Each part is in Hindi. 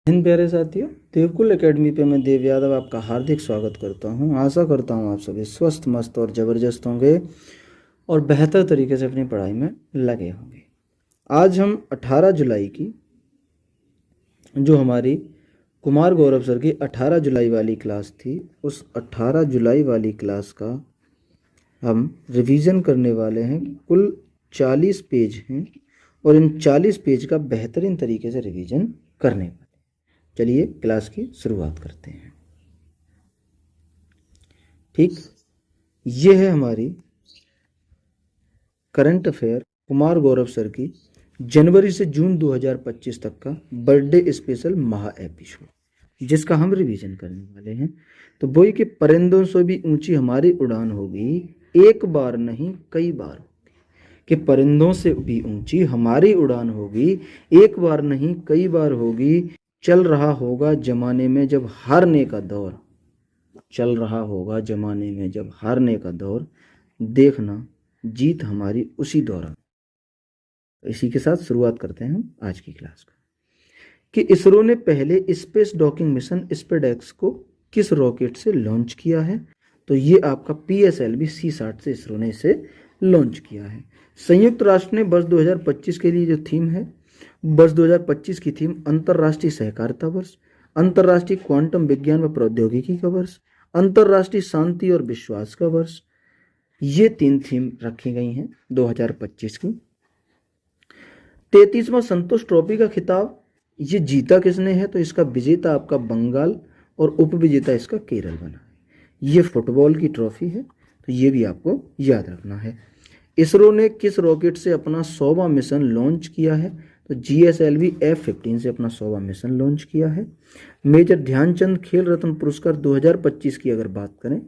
इन प्यारे साथियों, देवकुल एकेडमी पे मैं देव यादव आपका हार्दिक स्वागत करता हूं। आशा करता हूं आप सभी स्वस्थ मस्त और ज़बरदस्त होंगे और बेहतर तरीके से अपनी पढ़ाई में लगे होंगे। आज हम 18 जुलाई की जो हमारी कुमार गौरव सर की 18 जुलाई वाली क्लास थी, उस 18 जुलाई वाली क्लास का हम रिवीजन करने वाले हैं। कुल 40 पेज हैं और इन 40 पेज का बेहतरीन तरीके से रिवीजन करने वाले। चलिए क्लास की शुरुआत करते हैं। ठीक, ये है हमारी current affair Kumar Gaurav sir की जनवरी से जून 2025 तक का बर्थडे स्पेशल महा एपिसोड, जिसका हम रिवीजन करने वाले हैं। तो वही कि परिंदों से भी ऊंची हमारी उड़ान होगी, एक बार नहीं कई बार होगी। कि परिंदों से भी ऊंची हमारी उड़ान होगी, एक बार नहीं कई बार होगी। चल रहा होगा जमाने में जब हारने का दौर, चल रहा होगा जमाने में जब हारने का दौर, देखना जीत हमारी उसी दौरान। इसी के साथ शुरुआत करते हैं हम आज की क्लास को। कि इसरो ने पहले स्पेस डॉकिंग मिशन स्पेडएक्स को किस रॉकेट से लॉन्च किया है? तो ये आपका PSLV C60 से इसरो ने इसे लॉन्च किया है। संयुक्त राष्ट्र ने वर्ष 2025 के लिए जो थीम है, वर्ष 2025 की थीम अंतर्राष्ट्रीय सहकारिता वर्ष, अंतर्राष्ट्रीय क्वांटम विज्ञान व प्रौद्योगिकी का वर्ष, अंतर्राष्ट्रीय शांति और विश्वास का वर्ष, ये 3 थीम रखी गई हैं 2025 की। 33वां संतोष ट्रॉफी का खिताब ये जीता किसने है? तो इसका विजेता आपका बंगाल और उपविजेता इसका केरल बना है। ये फुटबॉल की ट्रॉफी है, तो ये भी आपको याद रखना है। इसरो ने किस रॉकेट से अपना 100वां मिशन लॉन्च किया है? तो GSLV F-15 से अपना 100वां मिशन लॉन्च किया है। मेजर ध्यानचंद खेल रत्न पुरस्कार 2025 की अगर बात करें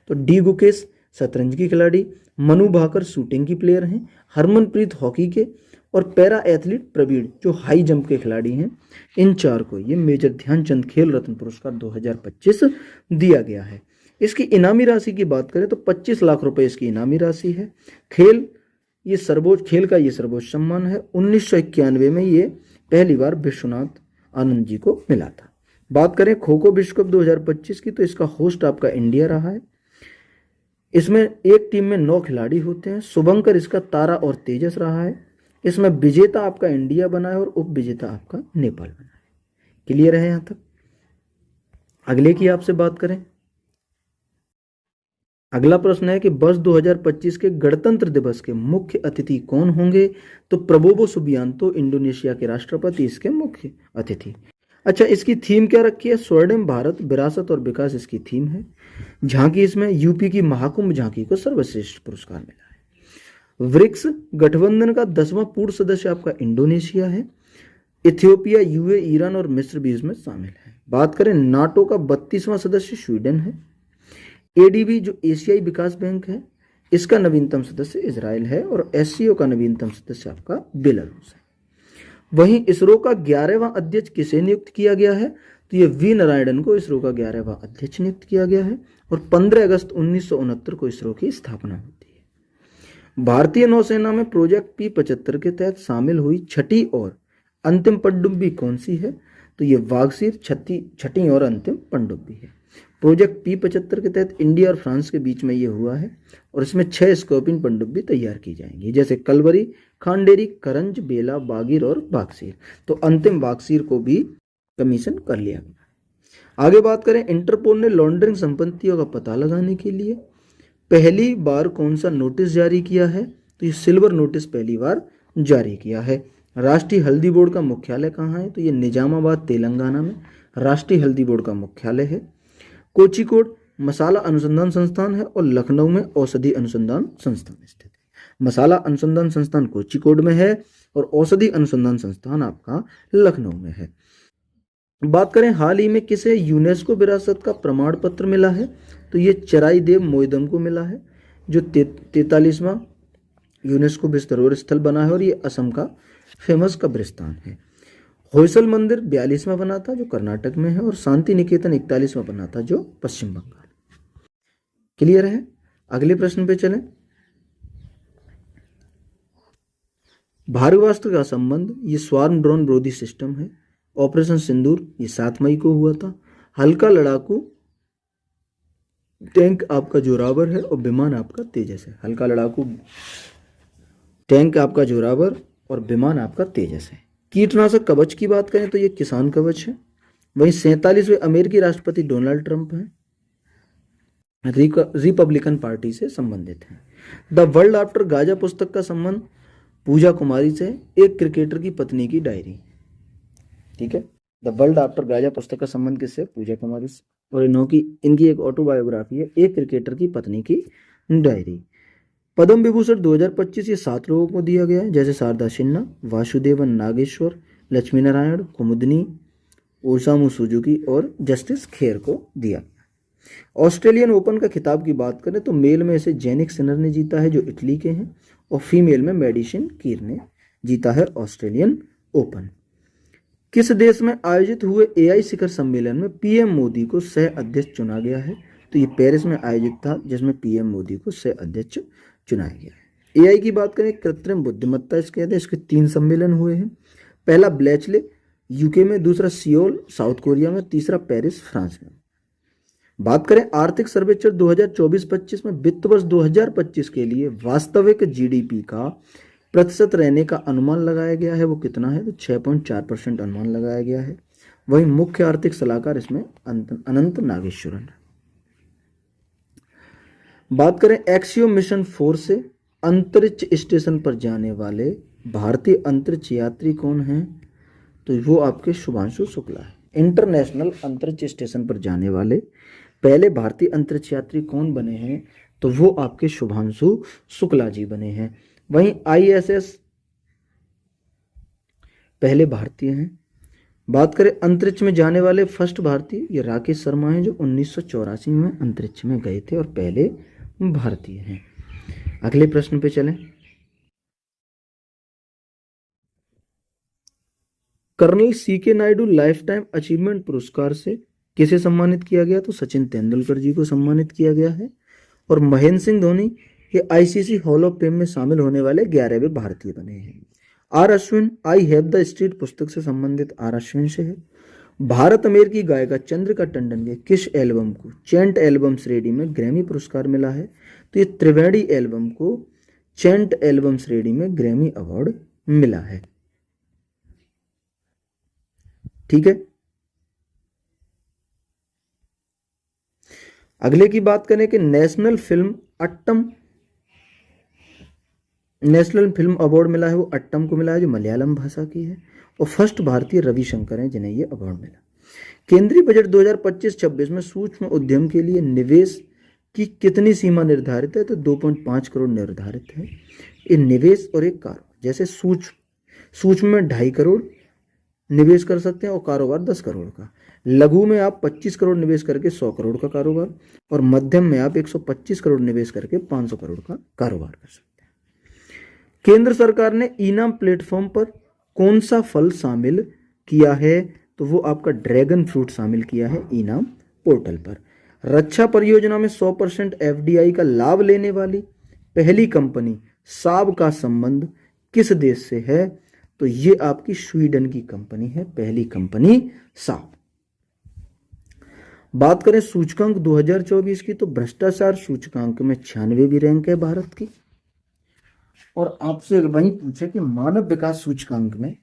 तो डी गुकेश शतरंज की खिलाड़ी, मनु भाकर शूटिंग की प्लेयर हैं, हरमनप्रीत हॉकी के, और पैरा एथलीट प्रवीण जो हाई जंप के खिलाड़ी हैं। इन 4 को ये मेजर ध्यानचंद खेल रत्न पुरस्कार 2025 दिया गया है। इसकी इनामी राशि की बात करें तो 25 लाख रुपए इसकी इनामी राशि है। खेल का ये सर्वोच्च सम्मान है। 1991 में ये पहली बार विश्वनाथ आनंद जी को मिला था। बात करें खो खो विश्व कप 2025 की, तो इसका होस्ट आपका इंडिया रहा है। इसमें एक टीम में 9 खिलाड़ी होते हैं। शुभंकर इसका तारा और तेजस रहा है। इसमें विजेता आपका इंडिया बना है और उप विजेता आपका नेपाल बना है। क्लियर है यहां तक? अगले की आपसे बात करें। अगला प्रश्न है कि वर्ष 2025 के गणतंत्र दिवस के मुख्य अतिथि कौन होंगे? तो प्रबोवो सुबियांतो इंडोनेशिया के राष्ट्रपति इसके मुख्य अतिथि। अच्छा, इसकी थीम क्या रखी है? स्वर्णिम भारत विरासत और विकास इसकी थीम है। झांकी इसमें यूपी की महाकुंभ झांकी को सर्वश्रेष्ठ पुरस्कार मिला है। ब्रिक्स गठबंधन का 10वां पूर्ण सदस्य आपका इंडोनेशिया है। इथियोपिया, UAE, ईरान और मिस्र भी इसमें शामिल है। बात करें नाटो का 32वां सदस्य स्वीडन है। ADB जो एशियाई विकास बैंक है, इसका नवीनतम सदस्य इजराइल है और SCO का नवीनतम सदस्य आपका बेलारूस है। वहीं इसरो का 11वां अध्यक्ष किसे नियुक्त किया गया है? तो ये V नारायणन को इसरो का 11वां अध्यक्ष नियुक्त किया गया है और 15 अगस्त 1969 को इसरो की स्थापना होती है। भारतीय नौसेना में प्रोजेक्ट P75 के तहत शामिल हुई छठी और अंतिम पनडुब्बी कौन सी है? तो ये वागसीर छठी और अंतिम पनडुब्बी है। प्रोजेक्ट P75 के तहत इंडिया और फ्रांस के बीच में ये हुआ है और इसमें 6 स्कॉर्पिन पनडुब्बी तैयार की जाएंगी, जैसे कलवरी, खांडेरी, करंज, बेला, बागीर और बागसीर। तो अंतिम बागसीर को भी कमीशन कर लिया गया। आगे बात करें, इंटरपोल ने लॉन्ड्रिंग संपत्तियों का पता लगाने के लिए पहली बार कौन सा नोटिस जारी किया है? तो ये सिल्वर नोटिस पहली बार जारी किया है। राष्ट्रीय हल्दी बोर्ड का मुख्यालय कहाँ है? तो ये निजामाबाद तेलंगाना में राष्ट्रीय हल्दी बोर्ड का मुख्यालय है। कोझिकोड मसाला अनुसंधान संस्थान है और लखनऊ में औषधि अनुसंधान संस्थान स्थित है। मसाला अनुसंधान संस्थान कोझिकोड में है और औषधि अनुसंधान संस्थान आपका लखनऊ में है। बात करें हाल ही में किसे यूनेस्को विरासत का प्रमाण पत्र मिला है? तो ये चराईदेव मोइदम को मिला है, जो 43वां यूनेस्को विश्व धरोहर स्थल बना है और ये असम का फेमस कब्रिस्तान है। होयसल मंदिर 42वां बना था जो कर्नाटक में है और शांति निकेतन 41वां बना था जो पश्चिम बंगाल। क्लियर है? अगले प्रश्न पे चलें। भार्गवास्त्र का संबंध ये स्वार्म ड्रोन विरोधी सिस्टम है। ऑपरेशन सिंदूर ये 7 मई को हुआ था। हल्का लड़ाकू टैंक आपका जोरावर है और विमान आपका तेजस है। हल्का लड़ाकू टैंक आपका जोरावर और विमान आपका तेजस है। कीटनाशक कवच की बात करें तो ये किसान कवच है। वहीं 47वें अमेरिकी राष्ट्रपति डोनाल्ड ट्रंप हैं, रिपब्लिकन पार्टी से संबंधित हैं। द वर्ल्ड आफ्टर गाजा पुस्तक का संबंध पूजा कुमारी से, एक क्रिकेटर की पत्नी की डायरी। ठीक है, द वर्ल्ड आफ्टर गाजा पुस्तक का संबंध किससे? पूजा कुमारी से। और इनकी एक ऑटोबायोग्राफी है, एक क्रिकेटर की पत्नी की डायरी। पद्म विभूषण 2025 ये 7 लोगों को दिया गया है, जैसे शारदा सिन्हा, वासुदेवन नागेश्वर, लक्ष्मी नारायण, कुमुदनी, ओसामू सुजुकी और जस्टिस खेर को दिया। ऑस्ट्रेलियन ओपन का खिताब की बात करें तो मेल में इसे जेनिक सिनर ने जीता है जो इटली के हैं, और फीमेल में मेडिसिन कीर ने जीता है ऑस्ट्रेलियन ओपन। किस देश में आयोजित हुए एआई शिखर सम्मेलन में पीएम मोदी को सह अध्यक्ष चुना गया है? तो ये पेरिस में आयोजित था, जिसमें पीएम मोदी को सह अध्यक्ष चुनाया गया है। एआई की बात करें, कृत्रिम बुद्धिमत्ता इसके कहते हैं, इसके 3 सम्मेलन हुए हैं। पहला ब्लेचले यूके में, दूसरा सियोल साउथ कोरिया में, तीसरा पेरिस फ्रांस में। बात करें आर्थिक सर्वेक्षण 2024-25 में, वित्त वर्ष 2025 के लिए वास्तविक जीडीपी का प्रतिशत रहने का अनुमान लगाया गया है, वो कितना है? तो 6.4% अनुमान लगाया गया है। वहीं मुख्य आर्थिक सलाहकार इसमें अनंत नागेश्वरन। बात करें एक्सियो मिशन 4 से अंतरिक्ष स्टेशन पर जाने वाले भारतीय अंतरिक्ष यात्री कौन हैं? तो वो आपके शुभांशु शुक्ला है। इंटरनेशनल अंतरिक्ष स्टेशन पर जाने वाले पहले भारतीय अंतरिक्ष यात्री कौन बने हैं? तो वो आपके शुभांशु शुक्ला जी बने हैं। वहीं आईएसएस पहले भारतीय हैं। बात करें अंतरिक्ष में जाने वाले फर्स्ट भारतीय, ये राकेश शर्मा हैं जो 1984 में अंतरिक्ष में गए थे और पहले भारतीय हैं। अगले प्रश्न पे चलें। Colonel CK Naidu life time achievement पुरस्कार से किसे सम्मानित किया गया? तो सचिन तेंदुलकर जी को सम्मानित किया गया है। और महेंद्र सिंह धोनी ये आईसीसी हॉल ऑफ फेम में शामिल होने वाले 11वें भारतीय बने हैं। R Ashwin I have the street पुस्तक से संबंधित आर अश्विन से है। भारत अमेरिकी गायिका चंद्रिका टंडन के किस एल्बम को चेंट एल्बम श्रेणी में ग्रैमी पुरस्कार मिला है? तो ये त्रिवेणी एल्बम को चेंट एल्बम श्रेणी में ग्रैमी अवार्ड मिला है। ठीक है, अगले की बात करें कि नेशनल फिल्म अवार्ड मिला है, वो अट्टम को मिला है जो मलयालम भाषा की है, और फर्स्ट भारतीय रविशंकर हैं जिन्हें ये अवार्ड मिला। केंद्रीय बजट 2025-26 में सूक्ष्म उद्यम के लिए निवेश की कितनी सीमा निर्धारित है? तो 2.5 करोड़ निर्धारित है। ये निवेश और एक कारोबार, जैसे सूक्ष्म में 2.5 करोड़ निवेश कर सकते हैं और कारोबार 10 करोड़ का। लघु में आप 25 करोड़ निवेश करके 100 करोड़ का कारोबार, और मध्यम में आप 125 करोड़ निवेश करके 500 करोड़ का कारोबार कर सकते हैं। केंद्र सरकार ने इनाम प्लेटफॉर्म पर कौन सा फल शामिल किया है? तो वो आपका ड्रैगन फ्रूट शामिल किया है इनाम पोर्टल पर। रक्षा परियोजना में 100% एफडीआई का लाभ लेने वाली पहली कंपनी साब का संबंध किस देश से है? तो ये आपकी स्वीडन की कंपनी है, पहली कंपनी साब। बात करें सूचकांक 2024 की, तो भ्रष्टाचार सूचकांक में 96वीं रैंक है भारत की। और आपसे वहीं पूछे कि मानव विकास सूचकांक में,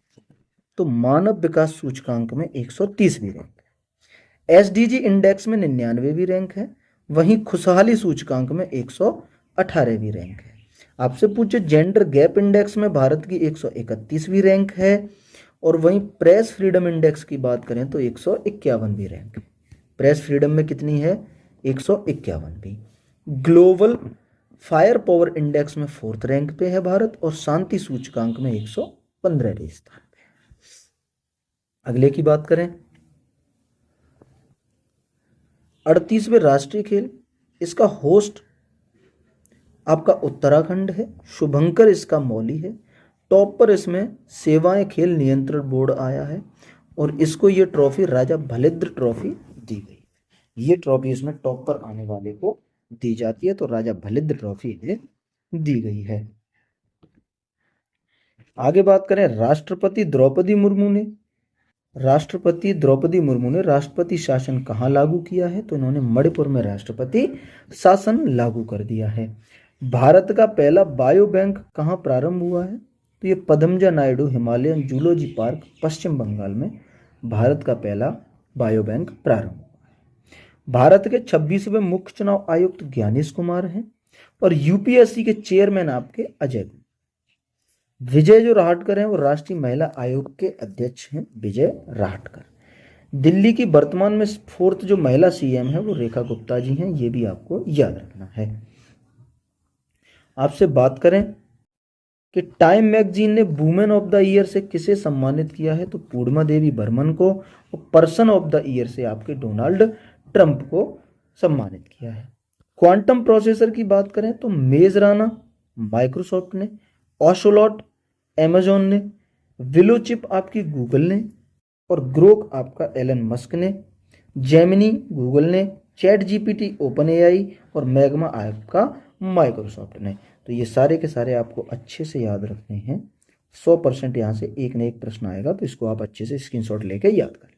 तो मानव विकास सूचकांक में 130वीं रैंक है। एसडीजी इंडेक्स में 99वीं रैंक है। वहीं खुशहाली सूचकांक में 118वीं रैंक है। आपसे पूछे जेंडर गैप इंडेक्स में भारत की 131वीं रैंक है। और वहीं प्रेस फ्रीडम इंडेक्स की बात करें तो 151वीं रैंक है। प्रेस फ्रीडम में कितनी है? 151वीं। ग्लोबल फायर पावर इंडेक्स में 4th रैंक पे है भारत, और शांति सूचकांक में 115वें स्थान पे है। अगले की बात करें 38वें राष्ट्रीय खेल, इसका होस्ट आपका उत्तराखंड है। शुभंकर इसका मौली है। टॉप पर इसमें सेवाएं खेल नियंत्रण बोर्ड आया है, और इसको ये ट्रॉफी राजा भलिद्र ट्रॉफी दी गई। ये ट्रॉफी इसमें टॉप पर आने वाले को दी जाती है, तो राजा भलिद्र ट्रॉफी इन्हें दी गई है। आगे बात करें राष्ट्रपति द्रौपदी मुर्मू ने राष्ट्रपति द्रौपदी मुर्मू ने राष्ट्रपति शासन कहाँ लागू किया है? तो इन्होंने मणिपुर में राष्ट्रपति शासन लागू कर दिया है। भारत का पहला बायो बैंक कहाँ प्रारंभ हुआ है? तो ये Padmaja Naidu Himalayan zoology park Paschim Bengal में भारत का पहला बायो बैंक प्रारंभ हुआ है। भारत के 26वें मुख्य चुनाव आयुक्त ज्ञानेश कुमार हैं और यूपीएससी के चेयरमैन आपके अजय कुमार। विजय जो राहटकर हैं वो राष्ट्रीय महिला आयोग के अध्यक्ष हैं, विजय राहटकर। दिल्ली की वर्तमान में 4th जो महिला सीएम है वो रेखा गुप्ता जी हैं, ये भी आपको याद रखना है। आपसे बात करें कि टाइम मैगजीन ने वुमेन ऑफ द ईयर से किसे सम्मानित किया है? तो पूर्णिमा देवी बर्मन को, और पर्सन ऑफ द ईयर से आपके डोनाल्ड ट्रंप को सम्मानित किया है। क्वांटम प्रोसेसर की बात करें तो मेज राना माइक्रोसॉफ्ट ने, ओशोलॉट अमेजॉन ने, विलो चिप आपकी गूगल ने, और ग्रोक आपका एलन मस्क ने, जेमिनी गूगल ने, चैट जीपीटी ओपन एआई और मैग्मा आपका माइक्रोसॉफ्ट ने। तो ये सारे के सारे आपको अच्छे से याद रखने हैं। 100% यहाँ से एक न एक प्रश्न आएगा, तो इसको आप अच्छे से स्क्रीनशॉट लेके याद कर लें।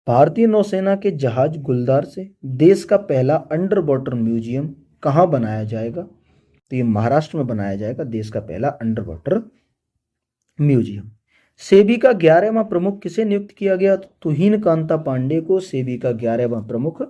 भारतीय नौसेना के जहाज गुलदार से देश का पहला अंडर वाटर म्यूजियम कहाँ बनाया जाएगा? तो ये महाराष्ट्र में बनाया जाएगा, देश का पहला अंडर वाटर म्यूजियम। सेबी का 11वां प्रमुख किसे नियुक्त किया गया? तो तुहिन कांता पांडे को सेबी का 11वां प्रमुख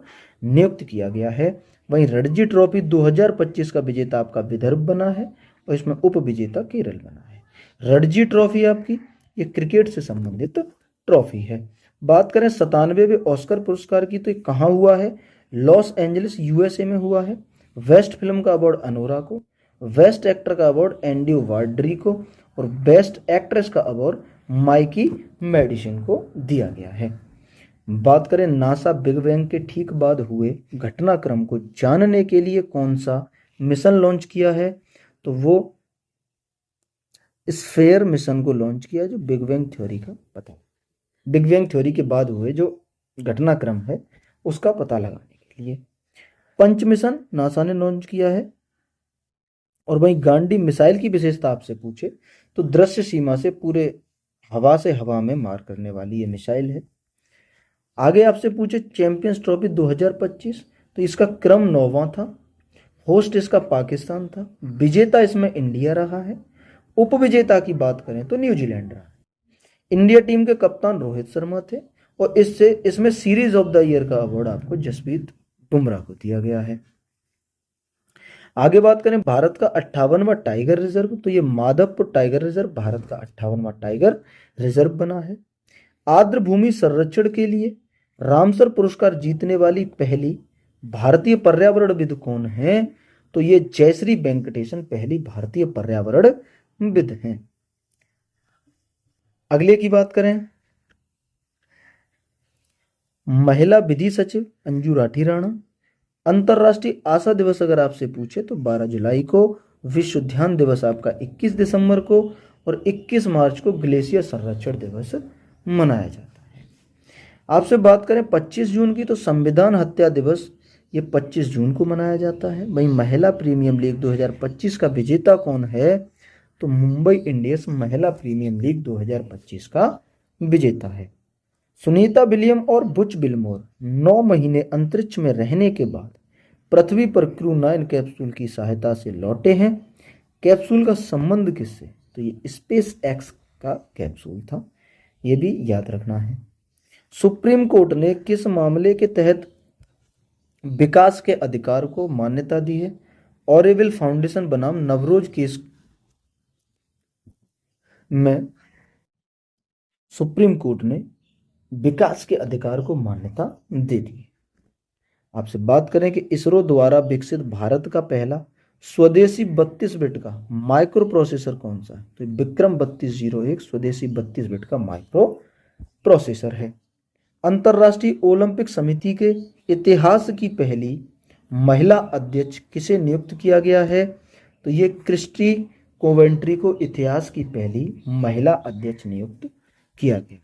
नियुक्त किया गया है। वहीं रणजी ट्रॉफी 2025 का विजेता आपका विदर्भ बना है और इसमें उप विजेता केरल बना है। रणजी ट्रॉफी आपकी ये क्रिकेट से संबंधित ट्रॉफी है। बात करें 97वें ऑस्कर पुरस्कार की, तो ये कहाँ हुआ है? लॉस एंजलिस यूएसए में हुआ है। बेस्ट फिल्म का अवार्ड अनोरा को, बेस्ट एक्टर का अवार्ड एंड्रयू वार्डरी को और बेस्ट एक्ट्रेस का अवार्ड माइकी मेडिसन को दिया गया है। बात करें नासा बिग बैंग के ठीक बाद हुए घटनाक्रम को जानने के लिए कौन सा मिशन लॉन्च किया है? तो वो स्फेयर मिशन को लॉन्च किया, जो बिग बैंग थ्योरी का पता, बिग बैंग थ्योरी के बाद हुए जो घटनाक्रम है उसका पता लगाने के लिए। पंच मिशन नासा ने लॉन्च किया है। और वहीं गांडी मिसाइल की विशेषता आपसे पूछे तो दृश्य सीमा से पूरे हवा से हवा में मार करने वाली ये मिसाइल है। आगे आपसे पूछे चैंपियंस ट्रॉफी 2025, तो इसका क्रम 9वां था। होस्ट इसका पाकिस्तान था। विजेता इसमें इंडिया रहा है। उप विजेता की बात करें तो न्यूजीलैंड रहा है। इंडिया टीम के कप्तान रोहित शर्मा थे और इसमें सीरीज ऑफ द ईयर का अवार्ड आपको जसप्रीत बुमराह को दिया गया है। आगे बात करें भारत का 58वां टाइगर रिजर्व, तो ये माधवपुर टाइगर रिजर्व भारत का 58वां टाइगर रिजर्व बना है। आर्द्र भूमि संरक्षण के लिए रामसर पुरस्कार जीतने वाली पहली भारतीय पर्यावरणविद कौन है? तो ये जयश्री वेंकटेशन पहली भारतीय पर्यावरणविद हैं। अगले की बात करें, महिला विधि सचिव अंजू राठी राणा। अंतर्राष्ट्रीय आशा दिवस अगर आपसे पूछे तो 12 जुलाई को, विश्व ध्यान दिवस आपका 21 दिसंबर को और 21 मार्च को ग्लेशियर संरक्षण दिवस मनाया जाता है। आपसे बात करें 25 जून की, तो संविधान हत्या दिवस ये 25 जून को मनाया जाता है। वहीं महिला प्रीमियम लीग 2025 का विजेता कौन है? तो मुंबई इंडियंस महिला प्रीमियम लीग 2025 का विजेता है। सुनीता विलियम और बुच बिलमोर 9 महीने अंतरिक्ष में रहने के बाद पृथ्वी पर क्रू 9 कैप्सूल की सहायता से लौटे हैं। कैप्सूल का संबंध किससे? तो ये स्पेस एक्स का कैप्सूल था, ये भी याद रखना है। सुप्रीम कोर्ट ने किस मामले के तहत विकास के अधिकार को मान्यता दी है? ऑरेविल फाउंडेशन बनाम नवरोज केस में सुप्रीम कोर्ट ने विकास के अधिकार को मान्यता दे दी। आपसे बात करें कि इसरो द्वारा विकसित भारत का पहला स्वदेशी 32 बिट का माइक्रो प्रोसेसर कौन सा है? तो विक्रम 3201 स्वदेशी 32 बिट का माइक्रो प्रोसेसर है। अंतर्राष्ट्रीय ओलंपिक समिति के इतिहास की पहली महिला अध्यक्ष किसे नियुक्त किया गया है? तो ये क्रिस्टी कोवेंट्री को इतिहास की पहली महिला अध्यक्ष नियुक्त किया गया।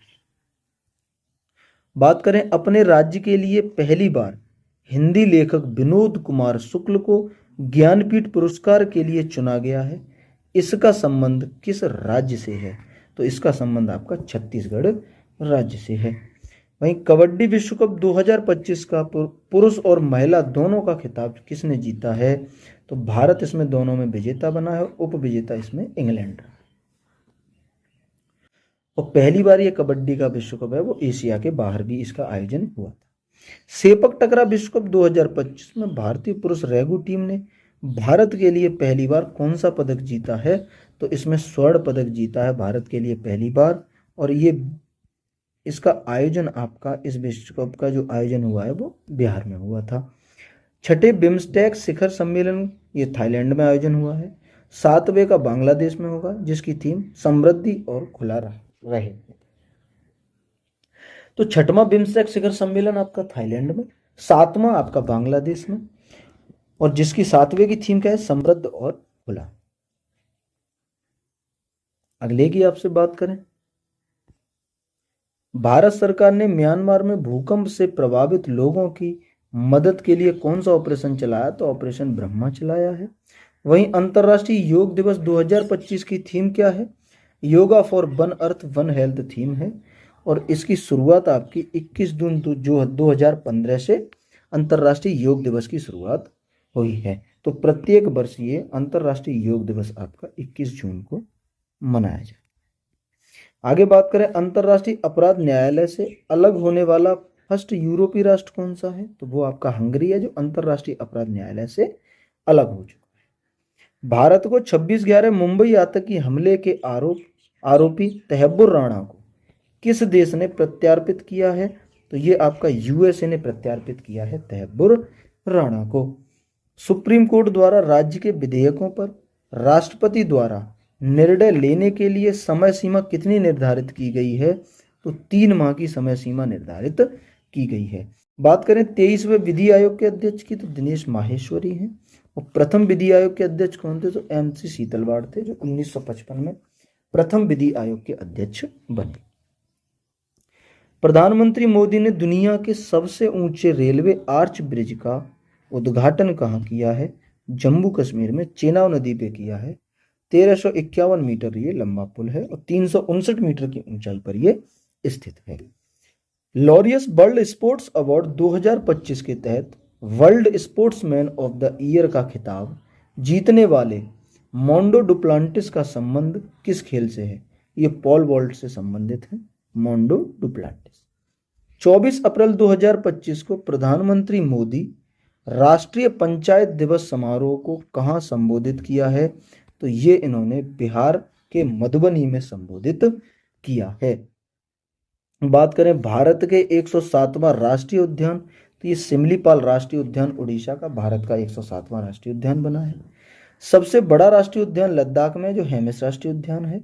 बात करें अपने राज्य के लिए पहली बार हिंदी लेखक विनोद कुमार शुक्ल को ज्ञानपीठ पुरस्कार के लिए चुना गया है, इसका संबंध किस राज्य से है? तो इसका संबंध आपका छत्तीसगढ़ राज्य से है। वहीं कबड्डी विश्व कप 2025 का पुरुष और महिला दोनों का खिताब किसने जीता है? तो भारत इसमें दोनों में विजेता बना है, उप विजेता इसमें इंग्लैंड। और पहली बार ये कबड्डी का विश्व कप है वो एशिया के बाहर भी इसका आयोजन हुआ था। सेपक टकरा विश्व कप 2025 में भारतीय पुरुष रेगू टीम ने भारत के लिए पहली बार कौन सा पदक जीता है? तो इसमें स्वर्ण पदक जीता है भारत के लिए पहली बार। और ये इसका आयोजन आपका इस विश्व कप का जो आयोजन हुआ है वो बिहार में हुआ था। छठे बिम्स्टेक शिखर सम्मेलन ये थाईलैंड में आयोजन हुआ है। 7वें का बांग्लादेश में होगा, जिसकी थीम समृद्धि और खुला रहे। तो छठवां बिम्स्टेक शिखर सम्मेलन आपका थाईलैंड में, 7वां आपका बांग्लादेश में, और जिसकी 7वें की थीम क्या है? समृद्ध और खुला। अगले की आपसे बात करें, भारत सरकार ने म्यांमार में भूकंप से प्रभावित लोगों की मदद के लिए कौन सा ऑपरेशन चलाया? तो ऑपरेशन ब्रह्मा चलाया है। वहीं अंतर्राष्ट्रीय योग दिवस 2025 की थीम क्या है? Yoga for one earth one health theme है। और इसकी शुरुआत आपकी 21 जून 2015 से अंतर्राष्ट्रीय योग दिवस की शुरुआत हुई है। तो प्रत्येक वर्ष ये अंतर्राष्ट्रीय योग दिवस आपका 21 जून को मनाया जाए। आगे बात करें, अंतर्राष्ट्रीय अपराध न्यायालय से अलग होने वाला फर्स्ट यूरोपीय राष्ट्र कौन सा है? तो वो आपका हंगरी है, जो अंतर्राष्ट्रीय अपराध न्यायालय से अलग हो चुका है। भारत को 26/11 मुंबई आतंकी हमले के आरोपी तहब्बुर राणा को किस देश ने प्रत्यार्पित किया है? तो ये आपका यूएसए ने प्रत्यार्पित किया है तहब्बुर राणा को। सुप्रीम कोर्ट द्वारा राज्य के विधेयकों पर राष्ट्रपति द्वारा निर्णय लेने के लिए समय सीमा कितनी निर्धारित की गई है? तो 3 माह की समय सीमा निर्धारित की गई है। बात करें 23वें विधि आयोग के अध्यक्ष की, तो दिनेश माहेश्वरी हैं। और प्रथम विधि आयोग के अध्यक्ष कौन थे? तो एमसी शीतलवाड़ थे, जो 1955 में प्रथम विधि आयोग के अध्यक्ष बने। प्रधानमंत्री मोदी ने दुनिया के सबसे ऊंचे रेलवे आर्च ब्रिज का उद्घाटन कहाँ किया है? जम्मू कश्मीर में चेनाब नदी पे किया है। 1351 मीटर ये लंबा पुल है और 359 मीटर की ऊंचाई पर ये स्थित है। लॉरियस वर्ल्ड स्पोर्ट्स अवार्ड 2025 के तहत world sportsman of the year का खिताब जीतने वाले मोंडो डुप्लांटिस का संबंध किस खेल से है? ये पॉल वॉल्ट से संबंधित है, मोंडो डुप्लांटिस। 24 अप्रैल 2025 को प्रधानमंत्री मोदी राष्ट्रीय पंचायत दिवस समारोह को कहाँ संबोधित किया है? तो ये इन्होंने बिहार के मधुबनी में संबोधित किया है। बात करें भारत के 107वां राष्ट्रीय उद्यान, तो ये सिमलीपाल राष्ट्रीय उद्यान उड़ीसा का भारत का 107वां राष्ट्रीय उद्यान बना है। सबसे बड़ा राष्ट्रीय उद्यान लद्दाख में जो हेमिस राष्ट्रीय उद्यान है।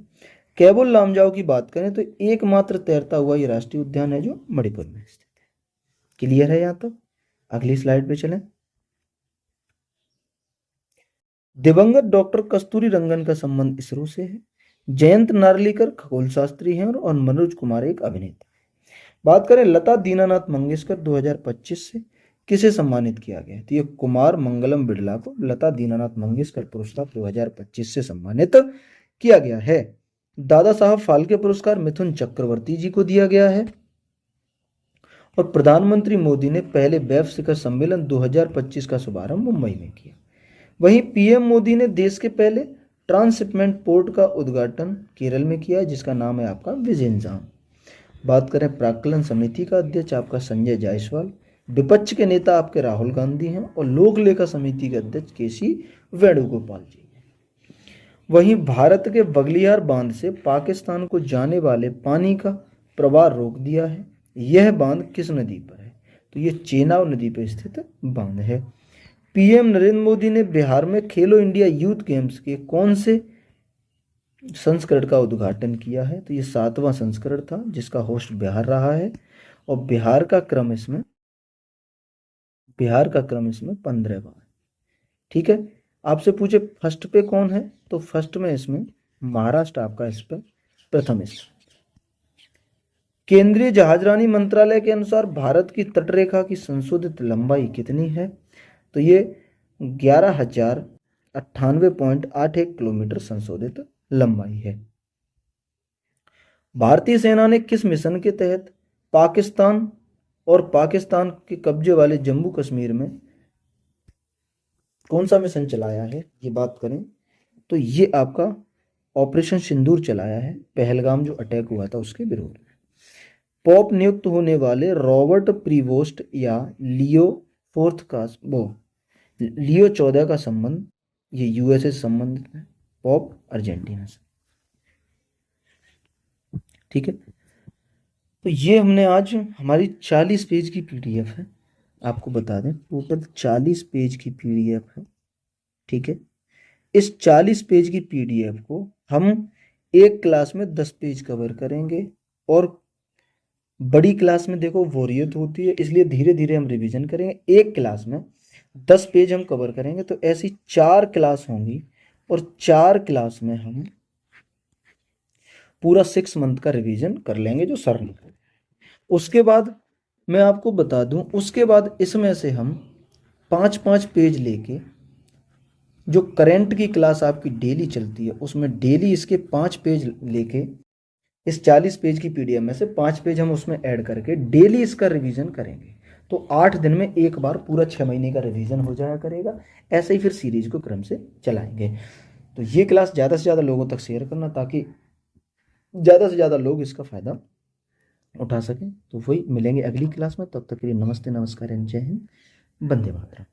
केबुल लामजाओ की बात करें तो एकमात्र तैरता हुआ ये राष्ट्रीय उद्यान है जो मणिपुर में स्थित है। क्लियर है यहाँ तक? अगली स्लाइड पे चलें। दिवंगत डॉक्टर कस्तूरी रंगन का संबंध इसरो से है। जयंत नार्लिकर खगोल शास्त्री हैं और मनोज कुमार एक अभिनेता है। बात करें लता दीनानाथ मंगेशकर 2025 से किसे सम्मानित किया गया? तो ये कुमार मंगलम बिड़ला को लता दीनानाथ मंगेशकर पुरस्कार 2025 से सम्मानित किया गया है। दादा साहब फाल्के पुरस्कार मिथुन चक्रवर्ती जी को दिया गया है। और प्रधानमंत्री मोदी ने पहले वेब शिखर सम्मेलन 2025 का शुभारंभ मुंबई में किया। वहीं पीएम मोदी ने देश के पहले ट्रांसशिपमेंट पोर्ट का उद्घाटन केरल में किया, जिसका नाम है आपका विजेंजाम। बात करें प्राक्कलन समिति का अध्यक्ष आपका संजय जायसवाल, विपक्ष के नेता आपके राहुल गांधी हैं और लोक लेखा समिति के अध्यक्ष केसी वेणुगोपाल जी। वहीं भारत के बगलियार बांध से पाकिस्तान को जाने वाले पानी का प्रवाह रोक दिया है। यह बांध किस नदी पर है? तो ये चेनाब नदी पर स्थित बांध है। पीएम नरेंद्र मोदी ने बिहार में खेलो इंडिया यूथ गेम्स के कौन से संस्करण का उद्घाटन किया है? तो ये 7वां संस्करण था जिसका होस्ट बिहार रहा है और बिहार का क्रम इसमें 15वां है। ठीक है, आपसे पूछे फर्स्ट पे कौन है? तो फर्स्ट में इसमें महाराष्ट्र आपका इस पर प्रथम स्थान। केंद्रीय जहाजरानी मंत्रालय के अनुसार भारत की तटरेखा की संशोधित लंबाई कितनी है? तो ये 11,098.81 किलोमीटर संशोधित लंबाई है। भारतीय सेना ने किस मिशन के तहत पाकिस्तान और पाकिस्तान के कब्जे वाले जम्मू कश्मीर में कौन सा मिशन चलाया है, ये बात करें तो ये आपका ऑपरेशन सिंदूर चलाया है, पहलगाम जो अटैक हुआ था उसके विरोध में। पोप नियुक्त होने वाले रॉबर्ट प्रीवोस्ट या लियो फोर्थ का लियो 14 का संबंध ये यूएसए से संबंधित है, पोप अर्जेंटीना से। ठीक है, तो ये हमने आज हमारी 40 पेज की पीडीएफ है, आपको बता दें टोटल 40 पेज की पीडीएफ है। ठीक है, इस 40 पेज की पीडीएफ को हम एक क्लास में 10 पेज कवर करेंगे, और बड़ी क्लास में देखो बोरियत होती है, इसलिए धीरे धीरे हम रिवीजन करेंगे। एक क्लास में 10 पेज हम कवर करेंगे, तो ऐसी 4 क्लास होंगी, और 4 क्लास में हम पूरा 6 मंथ का रिवीजन कर लेंगे जो सर ने। उसके बाद मैं आपको बता दूं, उसके बाद इसमें से हम 5-5 पेज लेके, जो करंट की क्लास आपकी डेली चलती है उसमें डेली इसके 5 पेज लेके, इस 40 पेज की पीडीएफ में से 5 पेज हम उसमें ऐड करके डेली इसका रिवीजन करेंगे। तो 8 दिन में एक बार पूरा 6 महीने का रिवीजन हो जाया करेगा। ऐसे ही फिर सीरीज को क्रम से चलाएंगे। तो ये क्लास ज़्यादा से ज़्यादा लोगों तक शेयर करना, ताकि ज़्यादा से ज़्यादा लोग इसका फ़ायदा उठा सकें। तो वही मिलेंगे अगली क्लास में, तब तक के लिए नमस्ते, नमस्कार एंड जय हिंद, वंदे मातरम।